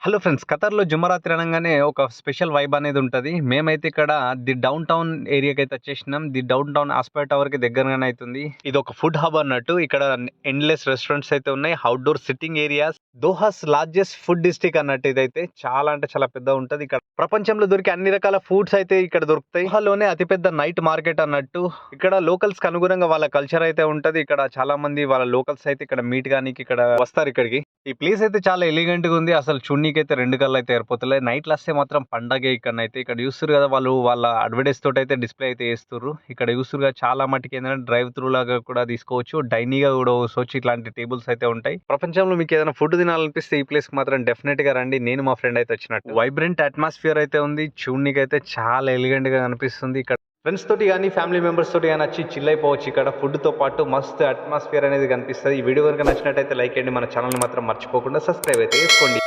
Hello friends, ఖతర్‌లో జుమ్మరాత్రి అనంగానే ఒక special vibe అనేది ఉంటది. మేమైతే ఇక్కడ ది డౌన్ టౌన్ ఏరియాకైతే వచ్చేసినాం. ది డౌన్ టౌన్ ఆస్పర్ టవర్‌కి దగ్గరగానే అయితుంది. ఇదొక ఫుడ్ హబ్ అన్నట్టు. ఇక్కడ ఎండ్‌లెస్ రెస్టారెంట్స్ అయితే ఉన్నాయి. Outdoor sitting areas. Doha's largest food district అన్నట్టు ఇదైతే. చాలా అంటే చాలా పెద్దగా ఉంటది. ఇక్కడ ప్రపంచంలో దొరికే అన్ని రకాల ఫుడ్స్ అయితే ఇక్కడ దొరుకుతాయి. దోహాలోనే అతిపెద్ద నైట్ మార్కెట్ అన్నట్టు. ఇక్కడ లోకల్స్‌కి అనుగుణంగా వాళ్ళ కల్చర్ అయితే ఉంటది. ఇక్కడ చాలా మంది వాళ్ళ లోకల్స్ అయితే ఇక్కడ మీట్ గానీకి ఇక్కడ వస్తారు ఇక్కడికి. ఈ ప్లేస్ అయితే చాలా ఎలిగెంట్‌గా ఉంది. అసలు చూడనీకైతే 2 కళ్ళైతే ఏరిపోతలే. నైట్‌లో వస్తే మాత్రం పండగే ఇక్కడనైతే. ఇక్కడ చూస్తుర్రు కదా, వాళ్ళు వాళ్ళ అడ్వర్టైజ్ తోటైతే డిస్‌ప్లే అయితే చేస్తుర్రు. ఇక్కడ చూస్తుర్రు కదా, చాలా మట్టుకు ఏందంటే డ్రైవ్ త్రూ లాగా కూడా తీసుకోవచ్చు. డైనీగా కూడా కూర్చోవచ్చు. ఇట్లాంటి టేబుల్స్ అయితే ఉంటాయి. ప్రపంచంలో మీకు ఏదైనా ఫుడ్ తినాలనిపిస్తే ఈ ప్లేస్‌కి మాత్రం డెఫినెట్‌గా రండి. నేను మా ఫ్రెండ్ అయితే వచ్చినట్టు. వైబ్రెంట్ అట్మాస్ఫియర్ అయితే ఉంది. చూడనీకైతే చాలా ఎలిగెంట్‌గా కనిపిస్తుంది. ఇక్కడ ఫ్రెండ్స్ తోటి కానీ ఫ్యామిలీ మెంబర్స్ తోటి కానీ వచ్చి చిల్ అయిపోవచ్చు. ఇక్కడ ఫుడ్తో పాటు మస్తు అట్మాస్ఫియర్ అనేది కనిపిస్తుంది. ఈ వీడియో కనుక నచ్చినట్టయితే లైక్ చేయండి. మన ఛానల్ని మాత్రం మర్చిపోకుండా సబ్స్క్రైబ్ అయితే చేసుకోండి.